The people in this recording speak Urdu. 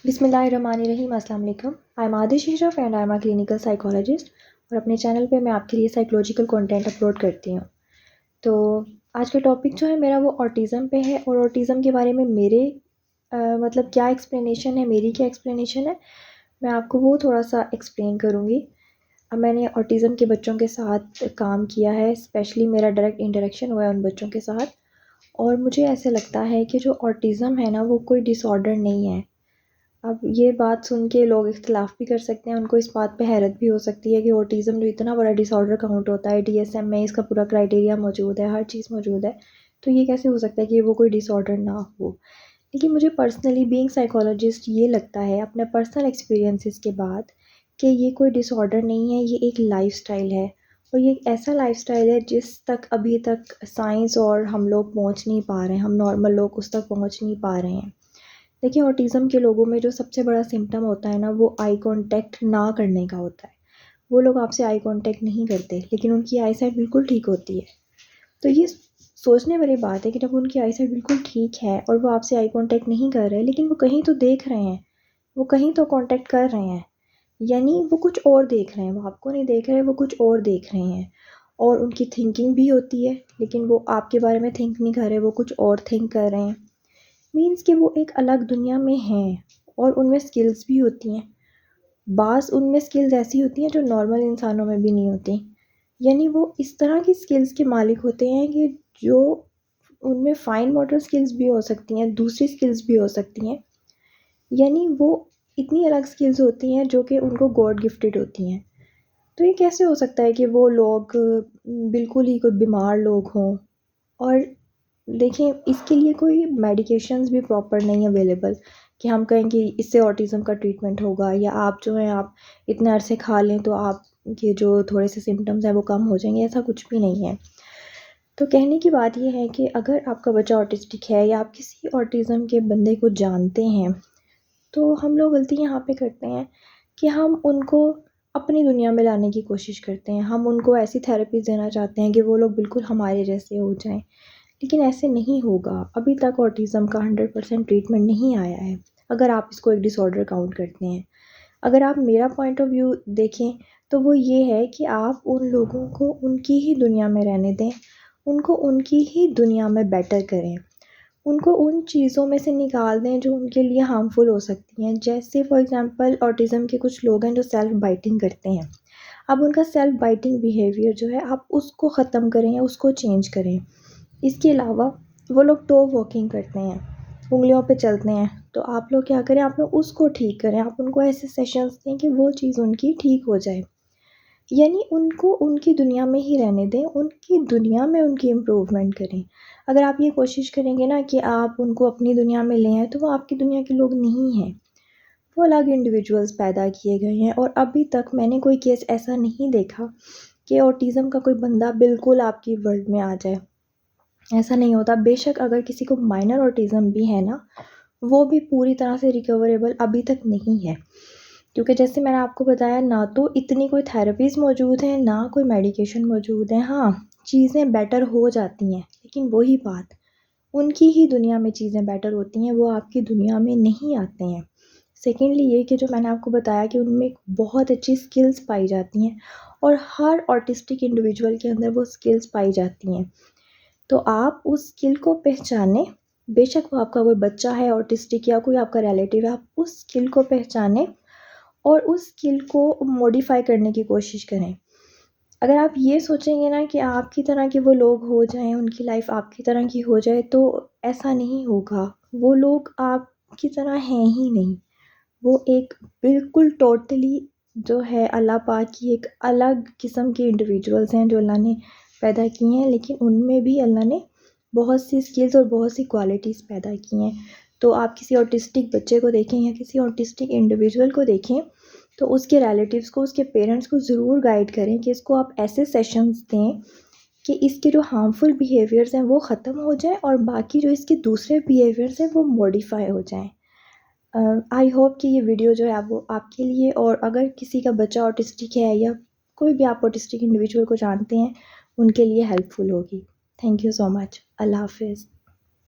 بسم اللہ الرحمن الرحیم. السلام علیکم. I am Aadish Ashraf and I am a clinical psychologist, اور اپنے چینل پہ میں آپ کے لیے سائیکولوجیکل کنٹینٹ اپلوڈ کرتی ہوں. تو آج کا ٹاپک جو ہے میرا وہ آٹزم پہ ہے، اور آٹزم کے بارے میں میرے مطلب کیا ایکسپلینیشن ہے، میری کیا ایکسپلینیشن ہے، میں آپ کو وہ تھوڑا سا ایکسپلین کروں گی. اب میں نے آٹزم کے بچوں کے ساتھ کام کیا ہے، اسپیشلی میرا ڈائریکٹ انٹریکشن ہوا ہے ان بچوں کے ساتھ، اور مجھے ایسے لگتا ہے کہ جو آٹزم ہے نا وہ کوئی ڈس آرڈر نہیں ہے. اب یہ بات سن کے لوگ اختلاف بھی کر سکتے ہیں، ان کو اس بات پہ حیرت بھی ہو سکتی ہے کہ آٹزم جو اتنا بڑا ڈس آرڈر کاؤنٹ ہوتا ہے DSM میں، اس کا پورا کرائٹیریا موجود ہے، ہر چیز موجود ہے، تو یہ کیسے ہو سکتا ہے کہ وہ کوئی ڈس آرڈر نہ ہو. لیکن مجھے پرسنلی بینگ سائیکالوجسٹ یہ لگتا ہے اپنے پرسنل ایکسپیرینسز کے بعد کہ یہ کوئی ڈس آرڈر نہیں ہے، یہ ایک لائف سٹائل ہے، اور یہ ایک ایسا لائف سٹائل ہے جس تک ابھی تک سائنس اور ہم لوگ پہنچ نہیں پا رہے ہیں، ہم نارمل لوگ اس تک پہنچ نہیں پا رہے ہیں. دیکھیں، آٹزم کے لوگوں میں جو سب سے بڑا سمٹم ہوتا ہے نا وہ آئی کانٹیکٹ نہ کرنے کا ہوتا ہے. وہ لوگ آپ سے آئی کانٹیکٹ نہیں کرتے، لیکن ان کی آئی سائٹ بالکل ٹھیک ہوتی ہے. تو یہ سوچنے والی بات ہے کہ جب ان کی آئی سائٹ بالکل ٹھیک ہے اور وہ آپ سے آئی کانٹیکٹ نہیں کر رہے، لیکن وہ کہیں تو دیکھ رہے ہیں، وہ کہیں تو کانٹیکٹ کر رہے ہیں، یعنی وہ کچھ اور دیکھ رہے ہیں، وہ آپ کو نہیں دیکھ رہے، وہ کچھ اور دیکھ رہے ہیں. اور ان کی تھنکنگ بھی ہوتی ہے، لیکن وہ آپ کے بارے میں تھنک نہیں کر رہے، وہ کچھ اور تھنک کر رہے ہیں. مینس کہ وہ ایک الگ دنیا میں ہیں، اور ان میں سکلز بھی ہوتی ہیں. بعض ان میں سکلز ایسی ہوتی ہیں جو نارمل انسانوں میں بھی نہیں ہوتی، یعنی وہ اس طرح کی سکلز کے مالک ہوتے ہیں کہ جو ان میں فائن موٹر سکلز بھی ہو سکتی ہیں، دوسری سکلز بھی ہو سکتی ہیں، یعنی وہ اتنی الگ سکلز ہوتی ہیں جو کہ ان کو گاڈ گفٹڈ ہوتی ہیں. تو یہ کیسے ہو سکتا ہے کہ وہ لوگ بالکل ہی کوئی بیمار لوگ ہوں؟ اور دیکھیں، اس کے لیے کوئی میڈیکیشنز بھی پراپر نہیں اویلیبل کہ ہم کہیں کہ اس سے آٹزم کا ٹریٹمنٹ ہوگا، یا آپ جو ہیں آپ اتنے عرصے کھا لیں تو آپ کے جو تھوڑے سے سمٹمز ہیں وہ کم ہو جائیں گے. ایسا کچھ بھی نہیں ہے. تو کہنے کی بات یہ ہے کہ اگر آپ کا بچہ آٹسٹک ہے یا آپ کسی آٹزم کے بندے کو جانتے ہیں، تو ہم لوگ غلطی یہاں پہ کرتے ہیں کہ ہم ان کو اپنی دنیا میں لانے کی کوشش کرتے ہیں. ہم ان کو ایسی تھیراپیز دینا چاہتے ہیں کہ وہ لوگ بالکل ہمارے جیسے ہو جائیں، لیکن ایسے نہیں ہوگا. ابھی تک آٹزم کا 100% ٹریٹمنٹ نہیں آیا ہے، اگر آپ اس کو ایک ڈس آرڈر کاؤنٹ کرتے ہیں. اگر آپ میرا پوائنٹ آف ویو دیکھیں تو وہ یہ ہے کہ آپ ان لوگوں کو ان کی ہی دنیا میں رہنے دیں، ان کو ان کی ہی دنیا میں بیٹر کریں، ان کو ان چیزوں میں سے نکال دیں جو ان کے لیے ہارمفل ہو سکتی ہیں. جیسے فار ایگزامپل آٹزم کے کچھ لوگ ہیں جو سیلف بائٹنگ کرتے ہیں. اب ان کا سیلف بائٹنگ بیہیویئر جو ہے آپ اس کو ختم کریں یا اس کو چینج کریں. اس کے علاوہ وہ لوگ ٹو واکنگ کرتے ہیں، انگلیوں پہ چلتے ہیں، تو آپ لوگ کیا کریں، آپ لوگ اس کو ٹھیک کریں. آپ ان کو ایسے سیشنز دیں کہ وہ چیز ان کی ٹھیک ہو جائے، یعنی ان کو ان کی دنیا میں ہی رہنے دیں، ان کی دنیا میں ان کی امپروومنٹ کریں. اگر آپ یہ کوشش کریں گے نا کہ آپ ان کو اپنی دنیا میں لے آئیں، تو وہ آپ کی دنیا کے لوگ نہیں ہیں، وہ الگ انڈیویجولز پیدا کیے گئے ہیں. اور ابھی تک میں نے کوئی کیس ایسا نہیں دیکھا کہ آٹزم کا کوئی بندہ بالکل آپ کی ورلڈ میں آ جائے. ایسا نہیں ہوتا. بے شک اگر کسی کو مائنر آٹزم بھی ہے نا، وہ بھی پوری طرح سے ریکوریبل ابھی تک نہیں ہے، کیونکہ جیسے میں نے آپ کو بتایا، نہ تو اتنی کوئی تھیراپیز موجود ہیں، نہ کوئی میڈیکیشن موجود ہے. ہاں، چیزیں بیٹر ہو جاتی ہیں، لیکن وہی بات، ان کی ہی دنیا میں چیزیں بیٹر ہوتی ہیں، وہ آپ کی دنیا میں نہیں آتے ہیں. سیکنڈلی یہ کہ جو میں نے آپ کو بتایا کہ ان میں بہت اچھی سکلز پائی جاتی ہیں، اور ہر آٹسٹک انڈیویجول کے اندر وہ سکلز پائی جاتی ہیں. تو آپ اس سکل کو پہچانیں، بے شک وہ آپ کا کوئی بچہ ہے آٹسٹک یا کوئی آپ کا ریلیٹیو ہے، آپ اس سکل کو پہچانیں اور اس سکل کو موڈیفائی کرنے کی کوشش کریں. اگر آپ یہ سوچیں گے نا کہ آپ کی طرح کے وہ لوگ ہو جائیں، ان کی لائف آپ کی طرح کی ہو جائے، تو ایسا نہیں ہوگا. وہ لوگ آپ کی طرح ہیں ہی نہیں. وہ ایک بالکل ٹوٹلی جو ہے اللہ پاک کی ایک الگ قسم کے انڈیویجولز ہیں جو اللہ نے پیدا کی ہیں، لیکن ان میں بھی اللہ نے بہت سی سکلز اور بہت سی کوالٹیز پیدا کی ہیں. تو آپ کسی آٹسٹک بچے کو دیکھیں یا کسی آٹسٹک انڈیویجول کو دیکھیں تو اس کے ریلیٹیوز کو، اس کے پیرنٹس کو ضرور گائیڈ کریں کہ اس کو آپ ایسے سیشنز دیں کہ اس کے جو ہارمفل بیہیویئرز ہیں وہ ختم ہو جائیں، اور باقی جو اس کے دوسرے بیہیویئرز ہیں وہ موڈیفائی ہو جائیں. آئی ہوپ کہ یہ ویڈیو جو ہے وہ آپ کے لیے، اور اگر کسی کا بچہ آٹسٹک ہے یا کوئی بھی آپ آٹسٹک انڈیویجول کو جانتے ہیں، ان کے لیے ہیلپ فل ہوگی. تھینک یو سو مچ. اللہ حافظ.